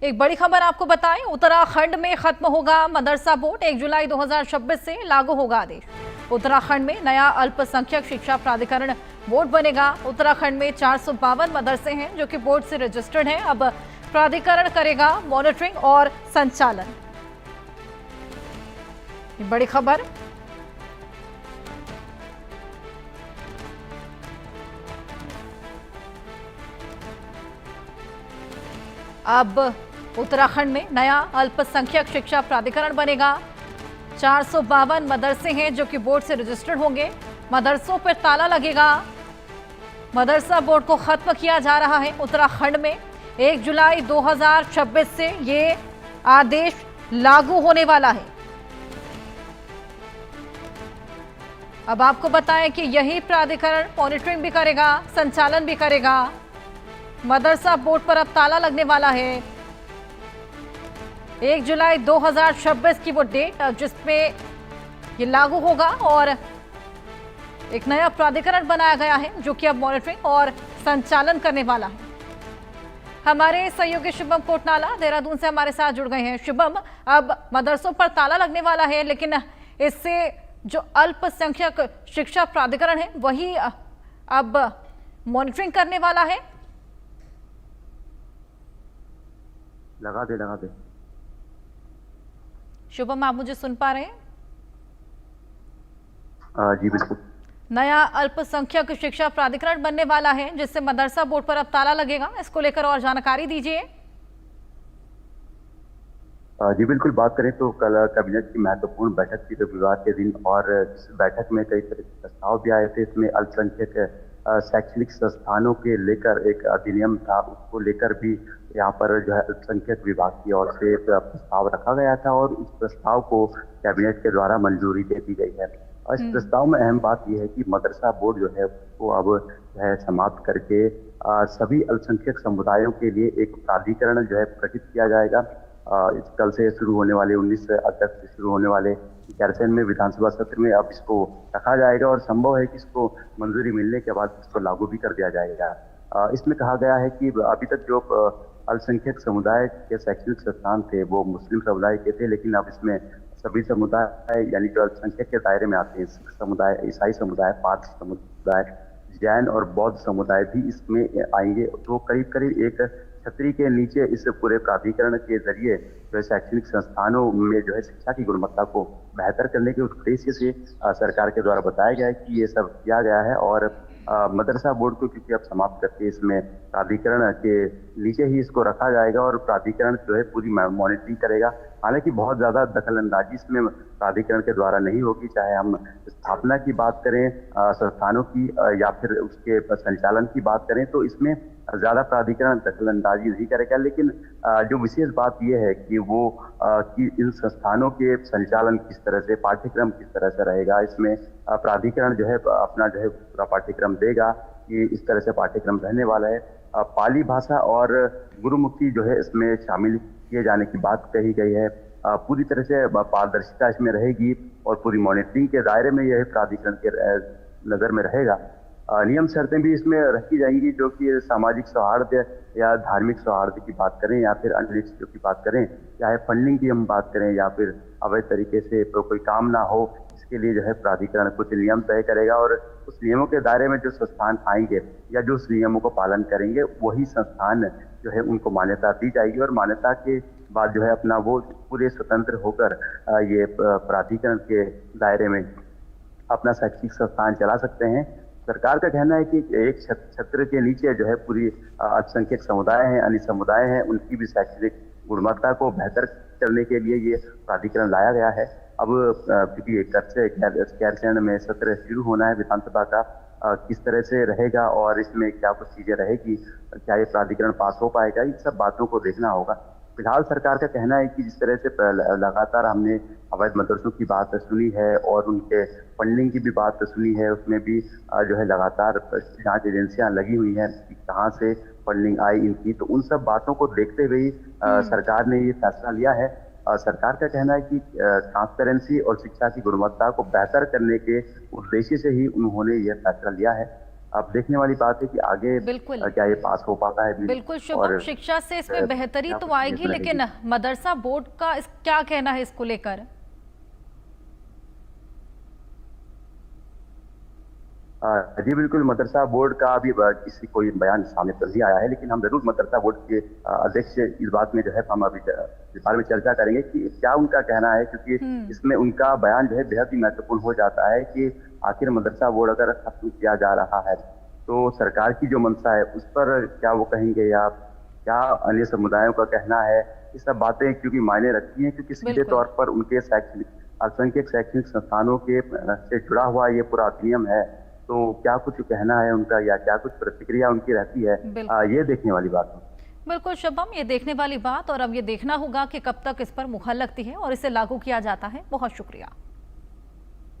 एक बड़ी खबर आपको बताएं, उत्तराखंड में खत्म होगा मदरसा बोर्ड। 1 जुलाई 2026 से लागू होगा आदेश। उत्तराखंड में नया अल्पसंख्यक शिक्षा प्राधिकरण बोर्ड बनेगा। उत्तराखंड में 452 मदरसे हैं जो कि बोर्ड से रजिस्टर्ड हैं। अब प्राधिकरण करेगा मॉनिटरिंग और संचालन। ये बड़ी खबर। अब उत्तराखंड में नया अल्पसंख्यक शिक्षा प्राधिकरण बनेगा। 452 मदरसे हैं जो कि बोर्ड से रजिस्टर्ड होंगे। मदरसों पर ताला लगेगा। मदरसा बोर्ड को खत्म किया जा रहा है उत्तराखंड में। 1 जुलाई 2026 से ये आदेश लागू होने वाला है। अब आपको बताएं कि यही प्राधिकरण मॉनिटरिंग भी करेगा, संचालन भी करेगा। मदरसा बोर्ड पर अब ताला लगने वाला है। 1 जुलाई 2026 की वो डेट जिसमें ये लागू होगा और एक नया प्राधिकरण बनाया गया है जो कि अब मॉनिटरिंग और संचालन करने वाला है। हमारे सहयोगी शुभम कोटनाला देहरादून से हमारे साथ जुड़ गए हैं। शुभम, अब मदरसों पर ताला लगने वाला है, लेकिन इससे जो अल्पसंख्यक शिक्षा प्राधिकरण है वही अब मॉनिटरिंग करने वाला है। लगा दे। शुभम, आप मुझे सुन पा रहे हैं? जी बिल्कुल। नया अल्पसंख्यक शिक्षा प्राधिकरण बनने वाला है जिससे मदरसा बोर्ड पर अब ताला लगेगा। इसको लेकर और जानकारी दीजिए। जी बिल्कुल, बात करें तो कल कैबिनेट की महत्वपूर्ण बैठक थी रविवार के दिन, और इस बैठक में कई तरह के प्रस्ताव भी आए थे। इसमें अल्पसंख्यक शैक्षणिक संस्थानों के लेकर एक अधिनियम था, उसको लेकर भी यहाँ पर जो है अल्पसंख्यक विभाग की ओर से प्रस्ताव रखा गया था और उस प्रस्ताव को कैबिनेट के द्वारा मंजूरी दे दी गई है। और इस प्रस्ताव में अहम बात यह है कि मदरसा बोर्ड जो है वो अब जो है समाप्त करके सभी अल्पसंख्यक समुदायों के लिए एक प्राधिकरण जो है गठित किया जाएगा। इस कल से शुरू होने वाले 19 अगस्त से शुरू होने वाले गैरसैंण में विधानसभा सत्र में अब इसको रखा जाएगा और संभव है कि इसको मंजूरी मिलने के बाद इसको लागू भी कर दिया जाएगा। इसमें कहा गया है कि अभी तक जो अल्पसंख्यक समुदाय के शैक्षणिक संस्थान थे वो मुस्लिम समुदाय के थे, लेकिन अब इसमें सभी समुदाय यानी जो अल्पसंख्यक के दायरे में आते हैं, सिख समुदाय, ईसाई समुदाय, पारसी समुदाय, जैन और बौद्ध समुदाय भी इसमें आएंगे। तो करीब करीब एक छतरी के नीचे इस पूरे प्राधिकरण के जरिए जो शैक्षणिक संस्थानों में जो है शिक्षा की गुणवत्ता को बेहतर करने के उद्देश्य से सरकार के द्वारा बताया गया है कि ये सब किया गया है। और मदरसा बोर्ड को क्योंकि अब समाप्त करके इसमें प्राधिकरण के नीचे ही इसको रखा जाएगा और प्राधिकरण जो है पूरी मॉनिटरिंग करेगा। हालांकि बहुत ज्यादा दखलंदाजी इसमें प्राधिकरण के द्वारा नहीं होगी, चाहे हम स्थापना की बात करें, संस्थानों की, या फिर उसके संचालन की बात करें, तो इसमें ज्यादा प्राधिकरण दखलंदाजी नहीं करेगा। लेकिन जो विशेष बात यह है कि वो कि इन संस्थानों के संचालन किस तरह से, पाठ्यक्रम किस तरह से रहेगा, इसमें प्राधिकरण जो है अपना जो है पूरा पाठ्यक्रम देगा कि इस तरह से पाठ्यक्रम रहने वाला है। पाली भाषा और गुरुमुखी जो है इसमें शामिल किए जाने की बात कही गई है। पूरी तरह से पारदर्शिता इसमें रहेगी और पूरी मॉनिटरिंग के दायरे में यह प्राधिकरण के नजर में रहेगा। नियम शर्तें भी इसमें रखी जाएंगी जो कि सामाजिक सौहार्द या धार्मिक सौहार्द की बात करें या फिर अन्य चीजों की बात करें, चाहे फंडिंग की हम बात करें या फिर अवैध तरीके से तो कोई काम ना हो, इसके लिए जो है प्राधिकरण कुछ नियम तय करेगा और उस नियमों के दायरे में जो संस्थान आएंगे या जो उस नियमों को पालन करेंगे वही संस्थान जो है उनको मान्यता दी जाएगी और मान्यता के बाद जो है अपना वो पूरे स्वतंत्र होकर ये प्राधिकरण के दायरे में अपना शैक्षिक संस्थान चला सकते हैं। सरकार का कहना है कि एक छत्र के नीचे जो है पूरी अल्पसंख्यक समुदाय हैं, अन्य समुदाय हैं, उनकी भी शैक्षणिक गुणवत्ता को बेहतर करने के लिए ये प्राधिकरण लाया गया है। अब क्योंकि कल से गैरसैंण में सत्र शुरू होना है विधानसभा का, किस तरह से रहेगा और इसमें क्या कुछ चीजें रहेगी, क्या ये प्राधिकरण पास हो पाएगा, इन सब बातों को देखना होगा। फिलहाल सरकार का कहना है कि जिस तरह से लगातार हमने अवैध मदरसों की बात सुनी है और उनके फंडिंग की भी बात सुनी है, उसमें भी जो है लगातार जांच एजेंसियां लगी हुई हैं कि कहां से फंडिंग आई इनकी, तो उन सब बातों को देखते हुए सरकार ने ये फैसला लिया है। सरकार का कहना है कि ट्रांसपेरेंसी और शिक्षा की गुणवत्ता को बेहतर करने के उद्देश्य से ही उन्होंने यह फैसला लिया है। अब देखने वाली बात है कि आगे बिल्कुल क्या ये पास हो पाता है बिल। बिल्कुल शुभम, और शिक्षा से इसमें बेहतरी क्या तो कुछ आएगी, नीयत लेकिन रहेगी। मदरसा बोर्ड का क्या कहना है इसको लेकर? जी बिल्कुल, मदरसा बोर्ड का अभी किसी कोई बयान सामने तो नहीं आया है, लेकिन हम जरूर मदरसा बोर्ड के अध्यक्ष से इस बात में जो है हम अभी इस बारे में चर्चा करेंगे कि क्या उनका कहना है, क्योंकि इसमें उनका बयान जो है बेहद ही महत्वपूर्ण हो जाता है कि आखिर मदरसा बोर्ड अगर खत्म किया जा रहा है तो सरकार की जो मंशा है उस पर क्या वो कहेंगे, या क्या अन्य समुदायों का कहना है। ये सब बातें क्योंकि मायने रखती हैं, क्योंकि सीधे बिल्कुल तौर पर उनके शैक्षणिक अल्पसंख्यक शैक्षणिक संस्थानों के से जुड़ा हुआ ये पूरा अधिनियम है। तो क्या कुछ कहना है उनका या क्या कुछ प्रतिक्रिया उनकी रहती है, बिल्कुल ये देखने वाली बात है। बिल्कुल शुभम, ये देखने वाली बात, और अब ये देखना होगा कि कब तक इस पर मुहर लगती है और इसे लागू किया जाता है। बहुत शुक्रिया।